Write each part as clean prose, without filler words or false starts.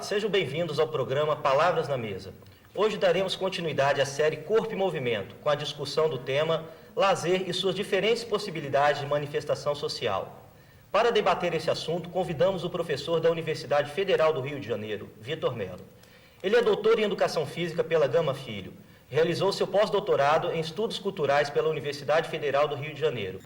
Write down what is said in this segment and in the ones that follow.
sejam bem-vindos ao programa Palavras na Mesa. Hoje daremos continuidade à série Corpo e Movimento, com a discussão do tema lazer e suas diferentes possibilidades de manifestação social. Para debater esse assunto, convidamos o professor da Universidade Federal do Rio de Janeiro, Vitor Mello. Ele é doutor em Educação Física pela Gama Filho. Realizou seu pós-doutorado em Estudos Culturais pela Universidade Federal do Rio de Janeiro.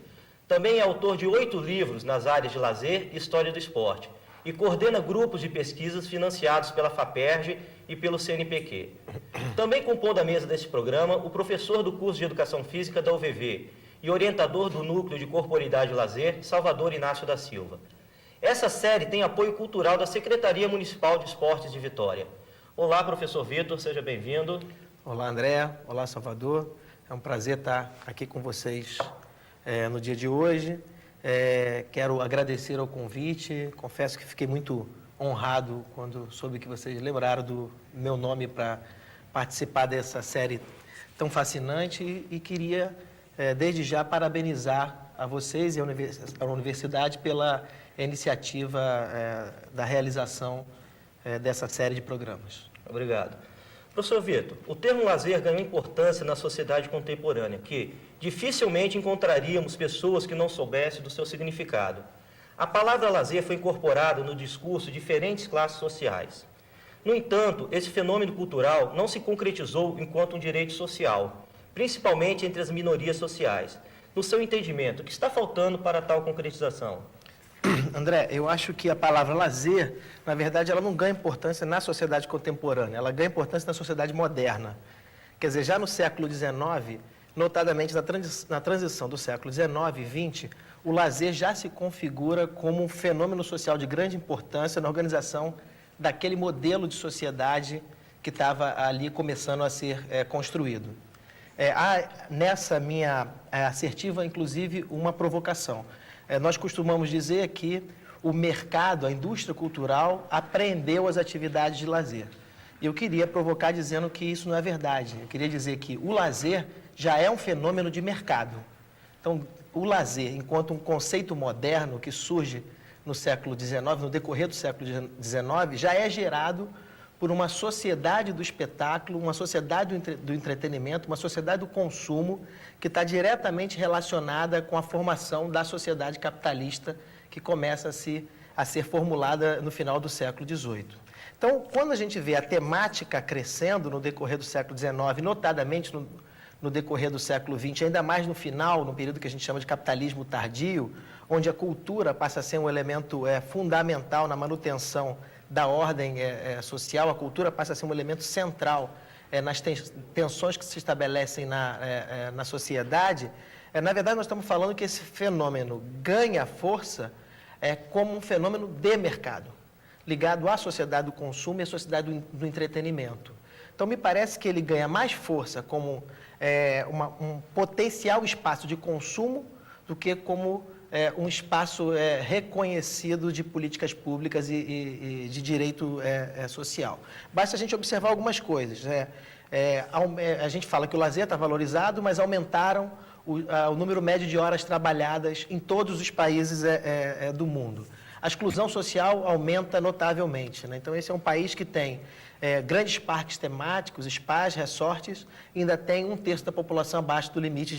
Também é autor de 8 livros nas áreas de lazer e história do esporte e coordena grupos de pesquisas financiados pela FAPERJ e pelo CNPq. Também compondo a mesa deste programa, o professor do curso de Educação Física da UVV e orientador do Núcleo de Corporeidade e Lazer, Salvador Inácio da Silva. Essa série tem apoio cultural da Secretaria Municipal de Esportes de Vitória. Olá, professor Vitor, seja bem-vindo. Olá, André. Olá, Salvador. É um prazer estar aqui com vocês no dia de hoje. Quero agradecer ao convite. Confesso que fiquei muito honrado quando soube que vocês lembraram do meu nome para participar dessa série tão fascinante e queria, desde já, parabenizar a vocês e a universidade pela iniciativa da realização dessa série de programas. Obrigado. Professor Vitor, o termo lazer ganhou importância na sociedade contemporânea, que dificilmente encontraríamos pessoas que não soubessem do seu significado. A palavra lazer foi incorporada no discurso de diferentes classes sociais. No entanto, esse fenômeno cultural não se concretizou enquanto um direito social, principalmente entre as minorias sociais. No seu entendimento, o que está faltando para tal concretização? André, eu acho que a palavra lazer, na verdade, ela não ganha importância na sociedade contemporânea, ela ganha importância na sociedade moderna. Quer dizer, já no século XIX, notadamente na transição do século XIX e XX, o lazer já se configura como um fenômeno social de grande importância na organização daquele modelo de sociedade que estava ali começando a ser construído. Há nessa minha assertiva, inclusive, uma provocação. Nós costumamos dizer que o mercado, a indústria cultural, apreendeu as atividades de lazer. E eu queria provocar dizendo que isso não é verdade. Eu queria dizer que o lazer já é um fenômeno de mercado. Então, o lazer, enquanto um conceito moderno que surge no século XIX, no decorrer do século XIX, já é gerado por uma sociedade do espetáculo, uma sociedade do entretenimento, uma sociedade do consumo que está diretamente relacionada com a formação da sociedade capitalista que começa a ser formulada no final do século XVIII. Então, quando a gente vê a temática crescendo no decorrer do século XIX, notadamente no decorrer do século XX, ainda mais no final, no período que a gente chama de capitalismo tardio, onde a cultura passa a ser um elemento fundamental na manutenção da ordem social, a cultura passa a ser um elemento central nas tensões que se estabelecem na sociedade. Na verdade, nós estamos falando que esse fenômeno ganha força como um fenômeno de mercado, ligado à sociedade do consumo e à sociedade do entretenimento. Então, me parece que ele ganha mais força como um potencial espaço de consumo do que como um espaço reconhecido de políticas públicas e de direito social. Basta a gente observar algumas coisas. A gente fala que o lazer está valorizado, mas aumentaram o número médio de horas trabalhadas em todos os países do mundo. A exclusão social aumenta notavelmente, né? Então, esse é um país que tem grandes parques temáticos, spas, resorts, e ainda tem 1/3 da população abaixo do limite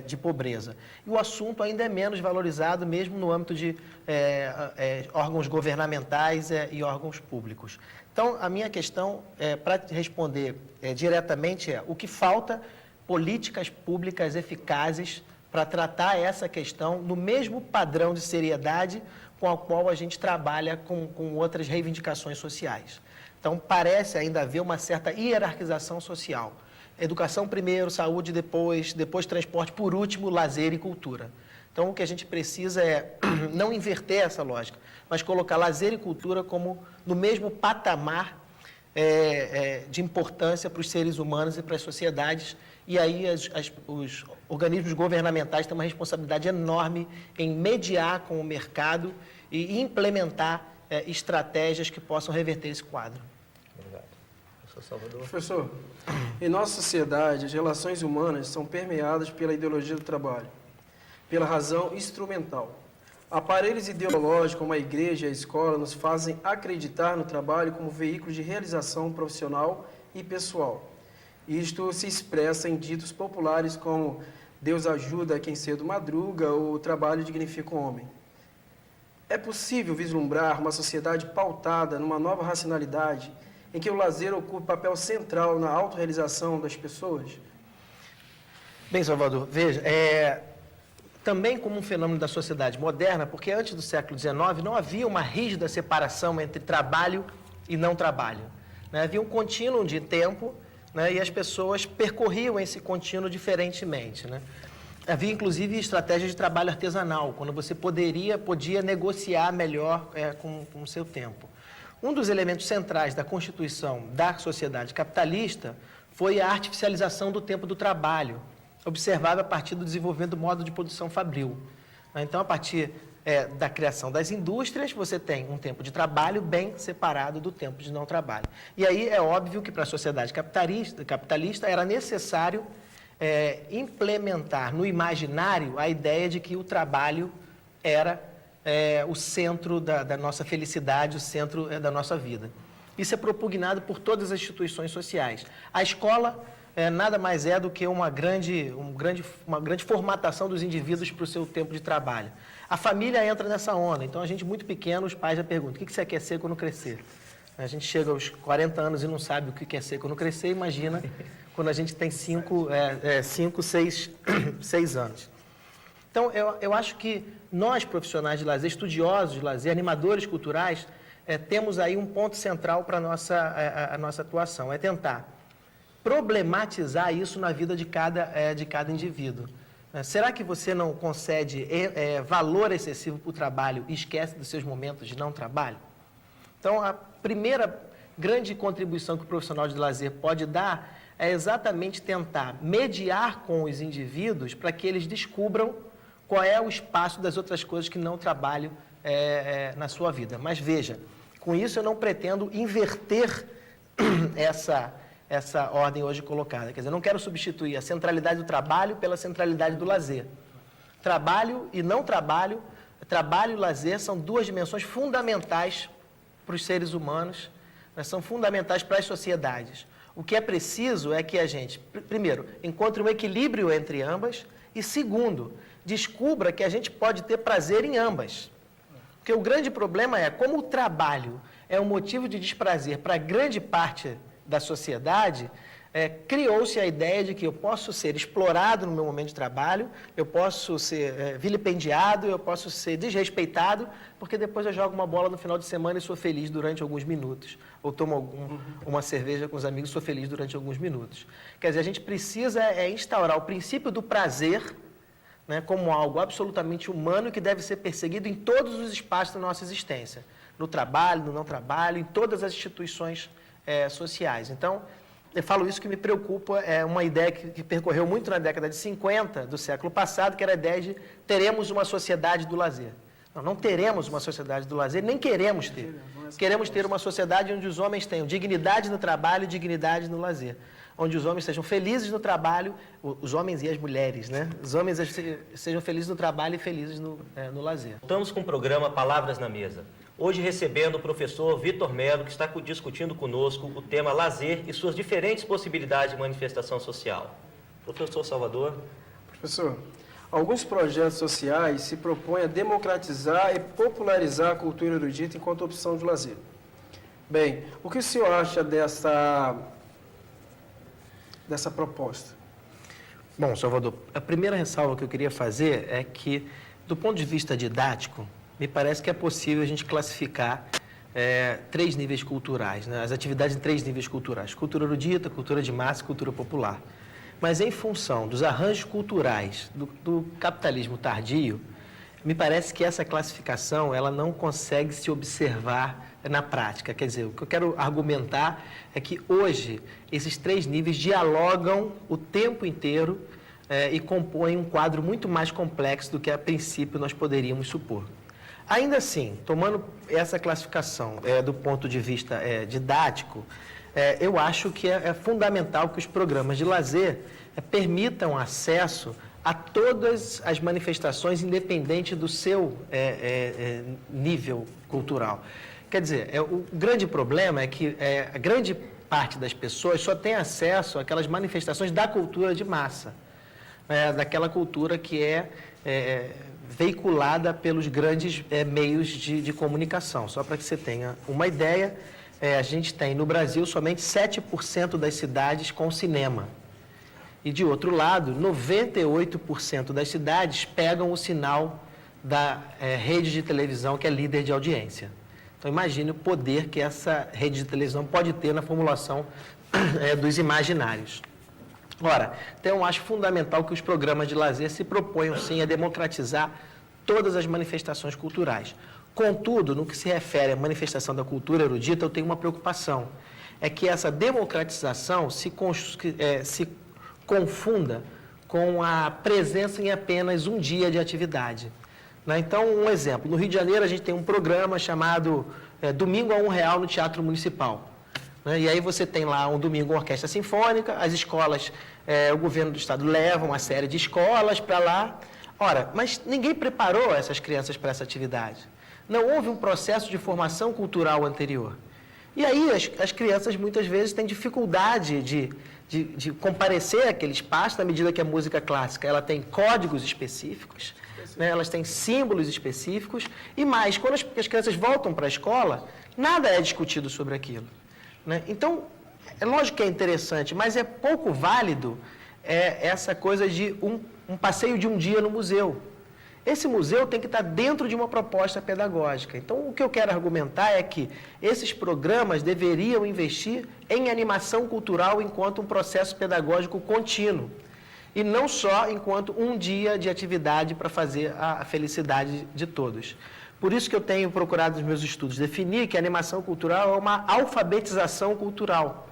de pobreza. E o assunto ainda é menos valorizado, mesmo no âmbito de órgãos governamentais e órgãos públicos. Então, a minha questão, para responder diretamente, o que falta políticas públicas eficazes para tratar essa questão no mesmo padrão de seriedade com a qual a gente trabalha com outras reivindicações sociais. Então, parece ainda haver uma certa hierarquização social. Educação primeiro, saúde depois transporte, por último, lazer e cultura. Então, o que a gente precisa é não inverter essa lógica, mas colocar lazer e cultura como no mesmo patamar de importância para os seres humanos e para as sociedades. E aí os organismos governamentais têm uma responsabilidade enorme em mediar com o mercado e implementar estratégias que possam reverter esse quadro. Obrigado. Professor Salvador. Professor, em nossa sociedade, as relações humanas são permeadas pela ideologia do trabalho, pela razão instrumental. Aparelhos ideológicos como a igreja e a escola nos fazem acreditar no trabalho como veículo de realização profissional e pessoal. Isto se expressa em ditos populares como Deus ajuda quem cedo madruga ou o trabalho dignifica o homem. É possível vislumbrar uma sociedade pautada numa nova racionalidade em que o lazer ocupa papel central na autorrealização das pessoas? Bem, Salvador, veja, também como um fenômeno da sociedade moderna, porque antes do século XIX não havia uma rígida separação entre trabalho e não trabalho, né? Havia um contínuo de tempo, né? E as pessoas percorriam esse contínuo diferentemente, né? Havia, inclusive, estratégias de trabalho artesanal, quando você podia negociar melhor com o seu tempo. Um dos elementos centrais da constituição da sociedade capitalista foi a artificialização do tempo do trabalho, observada a partir do desenvolvimento do modo de produção fabril. Então, a partir da criação das indústrias, você tem um tempo de trabalho bem separado do tempo de não trabalho. E aí é óbvio que para a sociedade capitalista era necessário implementar no imaginário a ideia de que o trabalho era o centro da nossa felicidade, o centro da nossa vida. Isso é propugnado por todas as instituições sociais. A escola nada mais é do que uma grande formatação dos indivíduos para o seu tempo de trabalho. A família entra nessa onda. Então, a gente muito pequeno, os pais já perguntam: o que você quer ser quando crescer? A gente chega aos 40 anos e não sabe o que quer ser quando crescer, imagina quando a gente tem 5, 6 anos. Então, eu acho que nós, profissionais de lazer, estudiosos de lazer, animadores culturais, temos aí um ponto central para a nossa atuação, é tentar problematizar isso na vida de cada indivíduo. Será que você não concede valor excessivo para o trabalho e esquece dos seus momentos de não trabalho? Então, a primeira grande contribuição que o profissional de lazer pode dar é exatamente tentar mediar com os indivíduos para que eles descubram qual é o espaço das outras coisas que não trabalho na sua vida. Mas veja, com isso eu não pretendo inverter essa ordem hoje colocada. Quer dizer, eu não quero substituir a centralidade do trabalho pela centralidade do lazer. Trabalho e não trabalho, trabalho e lazer são duas dimensões fundamentais para os seres humanos, né? São fundamentais para as sociedades. O que é preciso é que a gente, primeiro, encontre um equilíbrio entre ambas e, segundo, descubra que a gente pode ter prazer em ambas. Porque o grande problema é, como o trabalho é um motivo de desprazer para grande parte da sociedade, criou-se a ideia de que eu posso ser explorado no meu momento de trabalho, eu posso ser vilipendiado, eu posso ser desrespeitado, porque depois eu jogo uma bola no final de semana e sou feliz durante alguns minutos. Ou tomo uma cerveja com os amigos e sou feliz durante alguns minutos. Quer dizer, a gente precisa instaurar o princípio do prazer, né, como algo absolutamente humano que deve ser perseguido em todos os espaços da nossa existência. No trabalho, no não trabalho, em todas as instituições sociais. Então, eu falo isso que me preocupa, é uma ideia que percorreu muito na década de 50 do século passado, que era a ideia de teremos uma sociedade do lazer. Não teremos uma sociedade do lazer, nem queremos ter. Queremos ter uma sociedade onde os homens tenham dignidade no trabalho e dignidade no lazer. Onde os homens sejam felizes no trabalho, os homens e as mulheres, né? Os homens sejam felizes no trabalho e felizes no lazer. Estamos com o programa Palavras na Mesa. Hoje recebendo o professor Vitor Melo, que está discutindo conosco o tema lazer e suas diferentes possibilidades de manifestação social. Professor Salvador. Professor, alguns projetos sociais se propõem a democratizar e popularizar a cultura erudita enquanto opção de lazer. Bem, o que o senhor acha dessa proposta? Bom, Salvador, a primeira ressalva que eu queria fazer é que, do ponto de vista didático, me parece que é possível a gente classificar 3 níveis culturais, né? As atividades em 3 níveis culturais: cultura erudita, cultura de massa e cultura popular. Mas, em função dos arranjos culturais do capitalismo tardio, me parece que essa classificação ela não consegue se observar na prática. Quer dizer, o que eu quero argumentar é que hoje esses 3 níveis dialogam o tempo inteiro e compõem um quadro muito mais complexo do que a princípio nós poderíamos supor. Ainda assim, tomando essa classificação do ponto de vista didático, eu acho que é fundamental que os programas de lazer permitam acesso a todas as manifestações, independente do seu nível cultural. Quer dizer, o grande problema é que a grande parte das pessoas só tem acesso àquelas manifestações da cultura de massa, daquela cultura que é veiculada pelos grandes meios de comunicação. Só para que você tenha uma ideia, a gente tem no Brasil somente 7% das cidades com cinema. E, de outro lado, 98% das cidades pegam o sinal da rede de televisão, que é líder de audiência. Então, imagine o poder que essa rede de televisão pode ter na formulação dos imaginários. Ora, então eu acho fundamental que os programas de lazer se proponham, sim, a democratizar todas as manifestações culturais. Contudo, no que se refere à manifestação da cultura erudita, eu tenho uma preocupação. É que essa democratização se confunda com a presença em apenas um dia de atividade. Então, um exemplo. No Rio de Janeiro, a gente tem um programa chamado Domingo a R$1 no Teatro Municipal. E aí você tem lá um domingo uma orquestra sinfônica, as escolas, o governo do estado leva uma série de escolas para lá. Ora, mas ninguém preparou essas crianças para essa atividade. Não houve um processo de formação cultural anterior. E aí as crianças muitas vezes têm dificuldade de comparecer àquele espaço, na medida que a música clássica ela tem códigos específicos, elas têm símbolos específicos, e mais, quando as crianças voltam para a escola, nada é discutido sobre aquilo. Então, é lógico que é interessante, mas é pouco válido essa coisa de um passeio de um dia no museu. Esse museu tem que estar dentro de uma proposta pedagógica. Então, o que eu quero argumentar é que esses programas deveriam investir em animação cultural enquanto um processo pedagógico contínuo, e não só enquanto um dia de atividade para fazer a felicidade de todos. Por isso que eu tenho procurado nos meus estudos definir que a animação cultural é uma alfabetização cultural.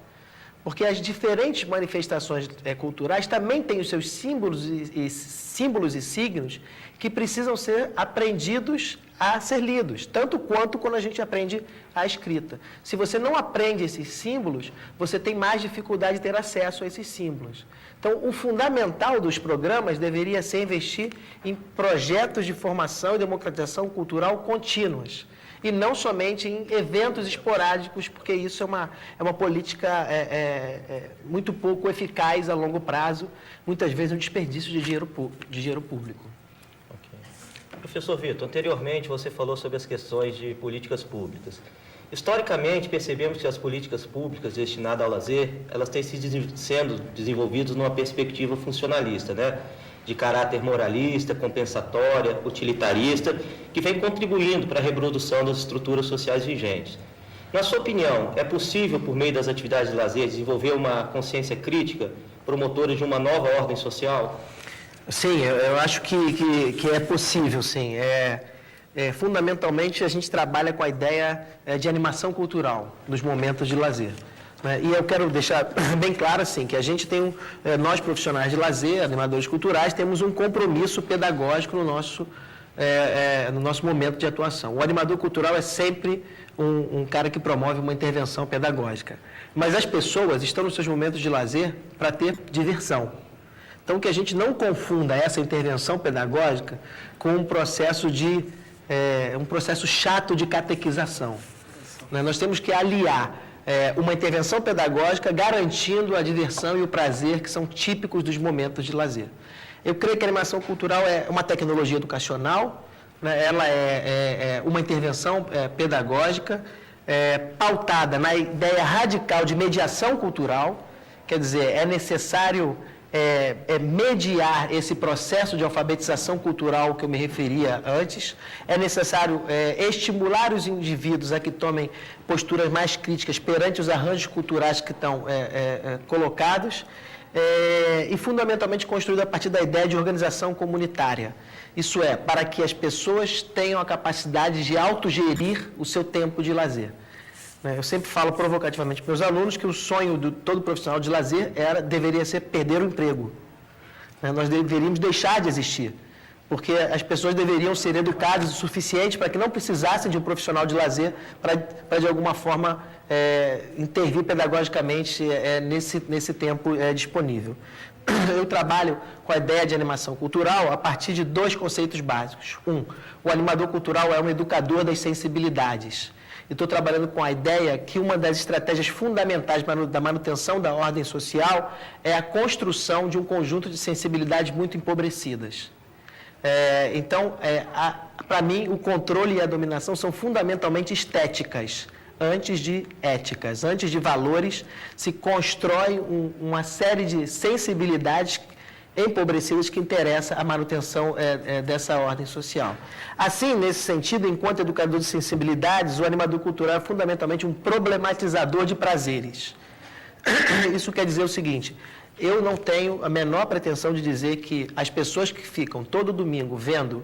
Porque as diferentes manifestações culturais também têm os seus símbolos e signos que precisam ser aprendidos a ser lidos, tanto quanto quando a gente aprende a escrita. Se você não aprende esses símbolos, você tem mais dificuldade de ter acesso a esses símbolos. Então, o fundamental dos programas deveria ser investir em projetos de formação e democratização cultural contínuas, e não somente em eventos esporádicos, porque isso é uma política muito pouco eficaz a longo prazo, muitas vezes um desperdício de dinheiro público. Okay. Professor Vitor, anteriormente você falou sobre as questões de políticas públicas. Historicamente, percebemos que as políticas públicas destinadas ao lazer, elas têm sido sendo desenvolvidas numa perspectiva funcionalista, de caráter moralista, compensatória, utilitarista, que vem contribuindo para a reprodução das estruturas sociais vigentes. Na sua opinião, é possível, por meio das atividades de lazer, desenvolver uma consciência crítica promotora de uma nova ordem social? Sim, eu acho que é possível, sim. Fundamentalmente, a gente trabalha com a ideia de animação cultural nos momentos de lazer. E eu quero deixar bem claro assim, que a gente tem, nós profissionais de lazer, animadores culturais, temos um compromisso pedagógico no nosso momento de atuação. O animador cultural é sempre um cara que promove uma intervenção pedagógica. Mas as pessoas estão nos seus momentos de lazer para ter diversão. Então, que a gente não confunda essa intervenção pedagógica com um processo chato de catequização. Nós temos que aliar uma intervenção pedagógica garantindo a diversão e o prazer que são típicos dos momentos de lazer. Eu creio que a animação cultural é uma tecnologia educacional, ela é uma intervenção pedagógica pautada na ideia radical de mediação cultural, quer dizer, é necessário mediar esse processo de alfabetização cultural que eu me referia antes, é necessário estimular os indivíduos a que tomem posturas mais críticas perante os arranjos culturais que estão colocados, e fundamentalmente construído a partir da ideia de organização comunitária. Isso é, para que as pessoas tenham a capacidade de autogerir o seu tempo de lazer. Eu sempre falo provocativamente para os meus alunos que o sonho de todo profissional de lazer deveria ser perder o emprego. Nós deveríamos deixar de existir, porque as pessoas deveriam ser educadas o suficiente para que não precisassem de um profissional de lazer para de alguma forma, intervir pedagogicamente nesse tempo disponível. eu trabalho com a ideia de animação cultural a partir de dois conceitos básicos. O animador cultural é um educador das sensibilidades. E estou trabalhando com a ideia que uma das estratégias fundamentais da manutenção da ordem social é a construção de um conjunto de sensibilidades muito empobrecidas. Então, para mim, o controle e a dominação são fundamentalmente estéticas, antes de éticas, antes de valores, se constrói uma série de sensibilidades empobrecidas que interessa a manutenção dessa ordem social. Assim, nesse sentido, enquanto educador de sensibilidades, o animador cultural é fundamentalmente um problematizador de prazeres. Isso quer dizer o seguinte: eu não tenho a menor pretensão de dizer que as pessoas que ficam todo domingo vendo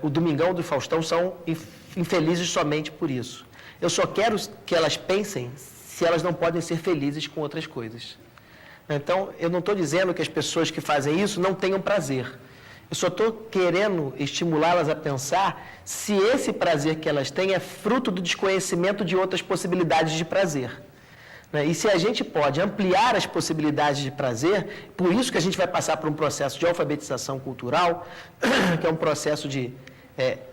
o Domingão do Faustão são infelizes somente por isso. Eu só quero que elas pensem se elas não podem ser felizes com outras coisas. Então, eu não estou dizendo que as pessoas que fazem isso não tenham prazer. Eu só estou querendo estimulá-las a pensar se esse prazer que elas têm é fruto do desconhecimento de outras possibilidades de prazer. E se a gente pode ampliar as possibilidades de prazer, por isso que a gente vai passar por um processo de alfabetização cultural, que é um processo de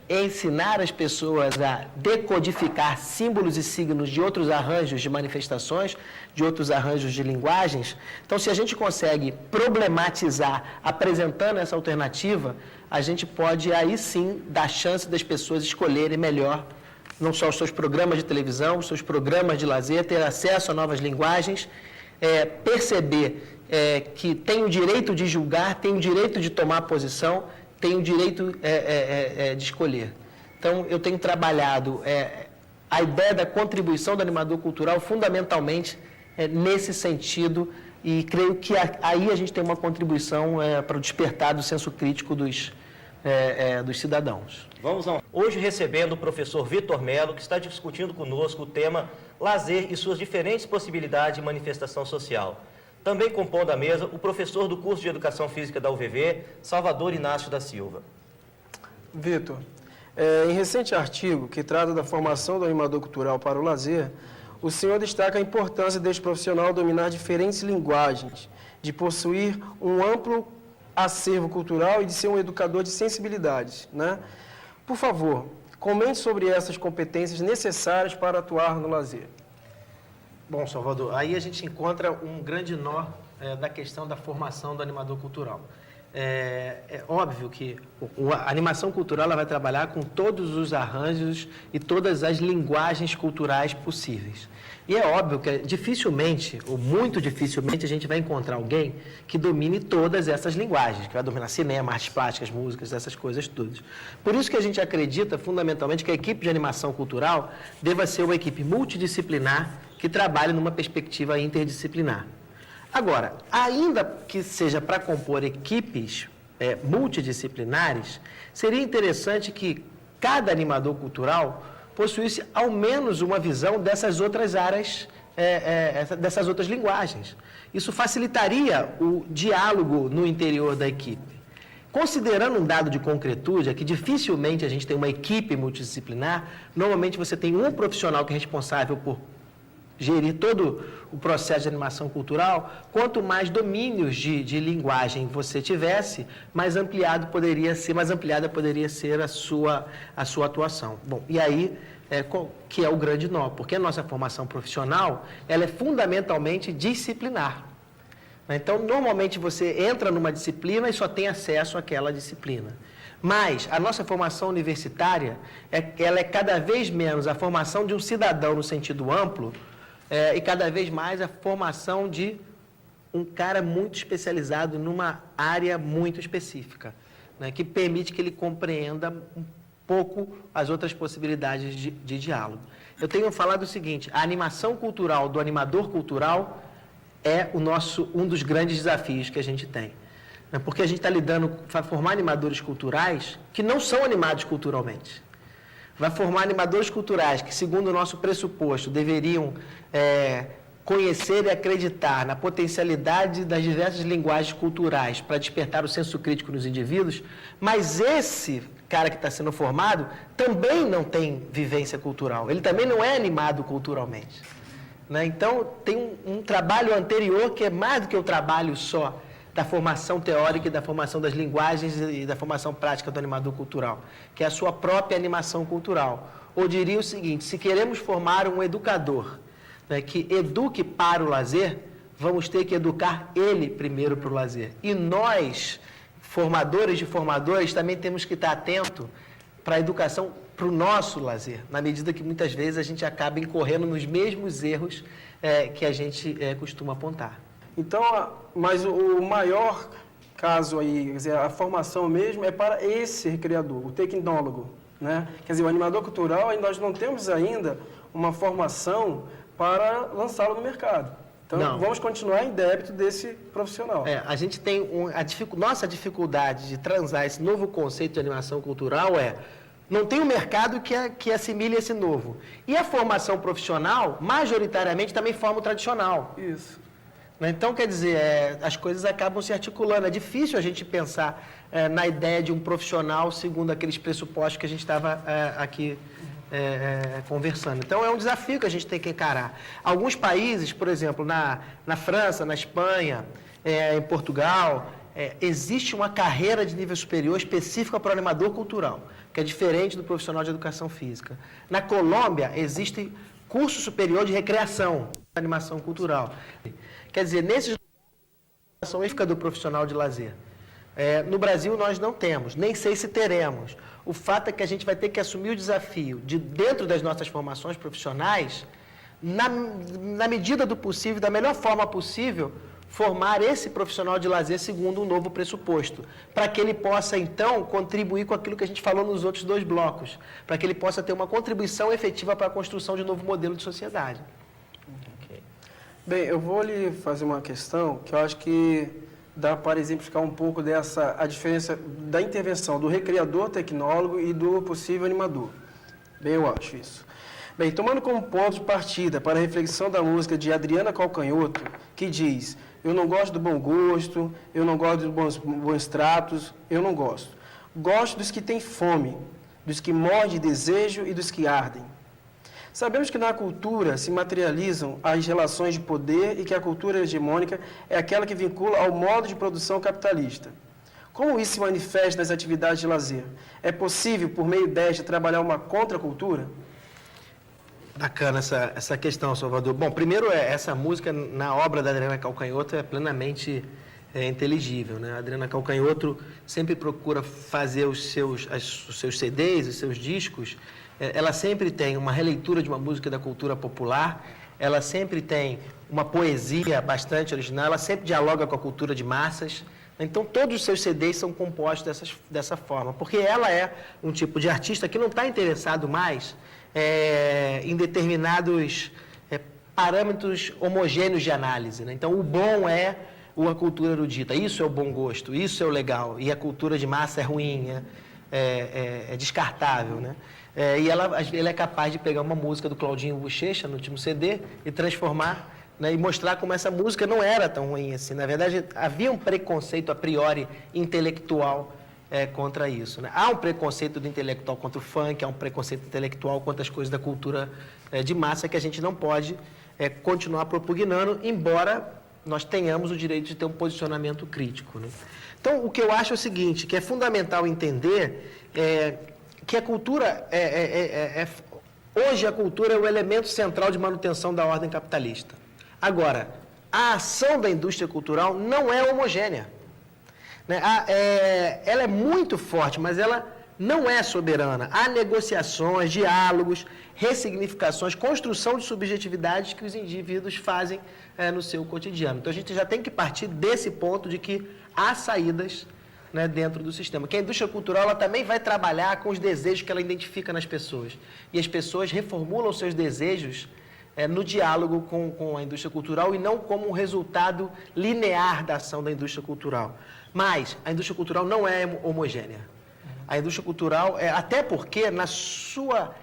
ensinar as pessoas a decodificar símbolos e signos de outros arranjos de manifestações, de outros arranjos de linguagens. Então, se a gente consegue problematizar apresentando essa alternativa, a gente pode aí sim dar chance das pessoas escolherem melhor não só os seus programas de televisão, os seus programas de lazer, ter acesso a novas linguagens, perceber que tem o direito de julgar, tem o direito de tomar posição, tem o direito de escolher. Então, eu tenho trabalhado a ideia da contribuição do animador cultural fundamentalmente nesse sentido, e creio que aí a gente tem uma contribuição para o despertar do senso crítico dos cidadãos. Vamos lá. Hoje recebendo o professor Vitor Melo, que está discutindo conosco o tema lazer e suas diferentes possibilidades de manifestação social. Também compondo a mesa o professor do curso de Educação Física da UVV, Salvador Inácio da Silva. Vitor, em recente artigo que trata da formação do animador cultural para o lazer, o senhor destaca a importância deste profissional dominar diferentes linguagens, de possuir um amplo acervo cultural e de ser um educador de sensibilidades, né? Por favor, comente sobre essas competências necessárias para atuar no lazer. Bom, Salvador, aí a gente encontra um grande nó da questão da formação do animador cultural. É óbvio que a animação cultural ela vai trabalhar com todos os arranjos e todas as linguagens culturais possíveis. E é óbvio que dificilmente, ou muito dificilmente, a gente vai encontrar alguém que domine todas essas linguagens, que vai dominar cinema, artes plásticas, músicas, essas coisas todas. Por isso que a gente acredita, fundamentalmente, que a equipe de animação cultural deva ser uma equipe multidisciplinar que trabalhe numa perspectiva interdisciplinar. Agora, ainda que seja para compor equipes multidisciplinares, seria interessante que cada animador cultural possuísse ao menos uma visão dessas outras áreas, dessas outras linguagens. Isso facilitaria o diálogo no interior da equipe. Considerando um dado de concretude, é que dificilmente a gente tem uma equipe multidisciplinar, normalmente você tem um profissional que é responsável por gerir todo o processo de animação cultural. Quanto mais domínios de linguagem você tivesse, mais ampliada poderia ser a sua atuação. Bom, e aí que é o grande nó, porque a nossa formação profissional ela é fundamentalmente disciplinar. Então, normalmente você entra numa disciplina e só tem acesso àquela disciplina. Mas a nossa formação universitária, ela é cada vez menos a formação de um cidadão no sentido amplo, e cada vez mais a formação de um cara muito especializado numa área muito específica, né, que permite que ele compreenda um pouco as outras possibilidades de diálogo. Eu tenho falado o seguinte: a animação cultural do animador cultural é um dos grandes desafios que a gente tem, né, porque a gente está lidando para formar animadores culturais que não são animados culturalmente. Vai formar animadores culturais que, segundo o nosso pressuposto, deveriam conhecer e acreditar na potencialidade das diversas linguagens culturais para despertar o senso crítico nos indivíduos, mas esse cara que está sendo formado também não tem vivência cultural, ele também não é animado culturalmente, né? Então, tem um trabalho anterior que é mais do que o trabalho só da formação teórica e da formação das linguagens e da formação prática do animador cultural, que é a sua própria animação cultural. Ou diria o seguinte: se queremos formar um educador, né, que eduque para o lazer, vamos ter que educar ele primeiro para o lazer. E nós, formadores de formadores, também temos que estar atentos para a educação para o nosso lazer, na medida que muitas vezes a gente acaba incorrendo nos mesmos erros que a gente costuma apontar. Então, mas o maior caso aí, quer dizer, a formação mesmo é para esse recreador, o tecnólogo, né? Quer dizer, o animador cultural, nós não temos ainda uma formação para lançá-lo no mercado. Então, não. Vamos continuar em débito desse profissional. A gente tem nossa dificuldade de transar esse novo conceito de animação cultural não tem um mercado que assimile esse novo. E a formação profissional, majoritariamente, também forma o tradicional. Isso. Então, quer dizer, as coisas acabam se articulando. É difícil a gente pensar na ideia de um profissional segundo aqueles pressupostos que a gente estava aqui conversando. Então, é um desafio que a gente tem que encarar. Alguns países, por exemplo, na França, na Espanha, em Portugal, existe uma carreira de nível superior específica para o animador cultural, que é diferente do profissional de educação física. Na Colômbia, existe curso superior de recreação, animação cultural. Quer dizer, nesses lugares, a ética do profissional de lazer. No Brasil, nós não temos, nem sei se teremos. O fato é que a gente vai ter que assumir o desafio de, dentro das nossas formações profissionais, na medida do possível, da melhor forma possível, formar esse profissional de lazer segundo um novo pressuposto, para que ele possa, então, contribuir com aquilo que a gente falou nos outros 2 blocos, para que ele possa ter uma contribuição efetiva para a construção de um novo modelo de sociedade. Ok. Bem, eu vou lhe fazer uma questão que eu acho que dá para exemplificar um pouco a diferença da intervenção do recreador tecnólogo e do possível animador. Bem, eu acho isso. Bem, tomando como ponto de partida para a reflexão da música de Adriana Calcanhoto, que diz: eu não gosto do bom gosto, eu não gosto dos bons tratos, eu não gosto. Gosto dos que têm fome, dos que morrem de desejo e dos que ardem. Sabemos que na cultura se materializam as relações de poder e que a cultura hegemônica é aquela que vincula ao modo de produção capitalista. Como isso se manifesta nas atividades de lazer? É possível, por meio desta, trabalhar uma contracultura? Bacana essa questão, Salvador. Bom, primeiro, essa música na obra da Adriana Calcanhoto é plenamente inteligível, né? A Adriana Calcanhoto sempre procura fazer os seus CDs, os seus discos. Ela sempre tem uma releitura de uma música da cultura popular, ela sempre tem uma poesia bastante original, ela sempre dialoga com a cultura de massas. Então, todos os seus CDs são compostos dessa forma, porque ela é um tipo de artista que não está interessado mais em determinados parâmetros homogêneos de análise, né? Então, o bom é a cultura erudita, isso é o bom gosto, isso é o legal, e a cultura de massa é ruim, é descartável, né? E ela é capaz de pegar uma música do Claudinho Bochecha, no último CD, e transformar, né, e mostrar como essa música não era tão ruim assim. Na verdade, havia um preconceito a priori intelectual contra isso, né? Há um preconceito do intelectual contra o funk, há um preconceito intelectual contra as coisas da cultura de massa que a gente não pode continuar propugnando, embora nós tenhamos o direito de ter um posicionamento crítico, né? Então, o que eu acho é o seguinte, que é fundamental entender que a cultura hoje a cultura é o elemento central de manutenção da ordem capitalista. Agora, a ação da indústria cultural não é homogênea, né? Ela é muito forte, mas ela não é soberana. Há negociações, diálogos, ressignificações, construção de subjetividades que os indivíduos fazem no seu cotidiano. Então, a gente já tem que partir desse ponto de que há saídas, né, dentro do sistema. Que a indústria cultural ela também vai trabalhar com os desejos que ela identifica nas pessoas. E as pessoas reformulam seus desejos no diálogo com a indústria cultural e não como um resultado linear da ação da indústria cultural. Mas a indústria cultural não é homogênea. A indústria cultural, até porque na sua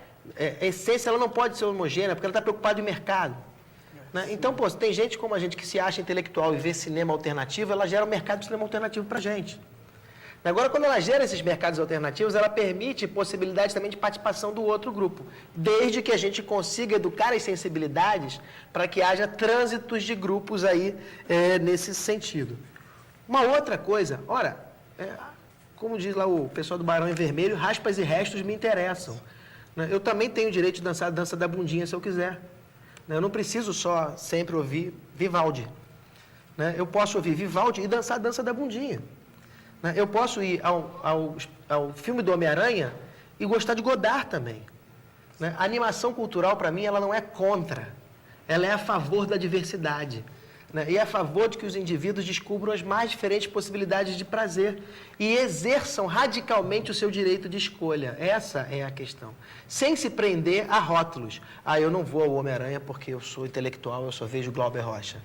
essência ela não pode ser homogênea, porque ela está preocupada em mercado. Né? Então, tem gente como a gente que se acha intelectual e vê cinema alternativo, ela gera um mercado de cinema alternativo para a gente. Agora, quando ela gera esses mercados alternativos, ela permite possibilidades também de participação do outro grupo, desde que a gente consiga educar as sensibilidades para que haja trânsitos de grupos aí nesse sentido. Uma outra coisa, ora, como diz lá o pessoal do Barão em Vermelho, raspas e restos me interessam. Né? Eu também tenho o direito de dançar a dança da bundinha se eu quiser. Né? Eu não preciso só sempre ouvir Vivaldi. Né? Eu posso ouvir Vivaldi e dançar a dança da bundinha. Né? Eu posso ir ao filme do Homem-Aranha e gostar de Godard também. Né? A animação cultural, para mim, ela não é contra. Ela é a favor da diversidade. Né? E é a favor de que os indivíduos descubram as mais diferentes possibilidades de prazer e exerçam radicalmente o seu direito de escolha. Essa é a questão. Sem se prender a rótulos. Eu não vou ao Homem-Aranha porque eu sou intelectual, eu só vejo Glauber Rocha.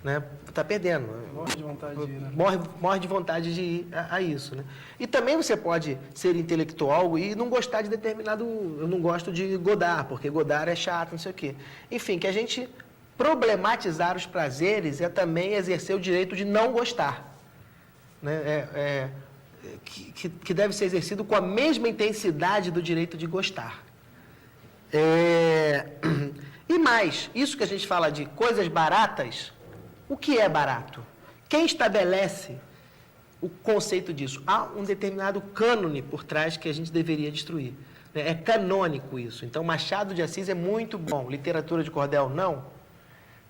Né? Tá perdendo. Morre de vontade de ir, né? Morre de vontade de ir a isso. Né? E também você pode ser intelectual e não gostar de determinado... Eu não gosto de Godard, porque Godard é chato, não sei o quê. Enfim, que a gente... Problematizar os prazeres é também exercer o direito de não gostar. Né? Que deve ser exercido com a mesma intensidade do direito de gostar. E mais, isso que a gente fala de coisas baratas, o que é barato? Quem estabelece o conceito disso? Há um determinado cânone por trás que a gente deveria destruir. Né? É canônico isso. Então, Machado de Assis é muito bom. Literatura de cordel, não.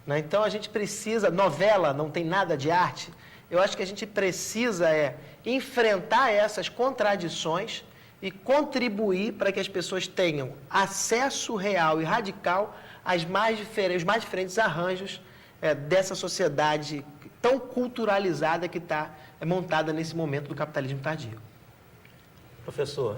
Né? Então, a gente precisa... Novela não tem nada de arte. Eu acho que a gente precisa enfrentar essas contradições e contribuir para que as pessoas tenham acesso real e radical aos mais diferentes arranjos dessa sociedade tão culturalizada que está montada nesse momento do capitalismo tardio. Professor,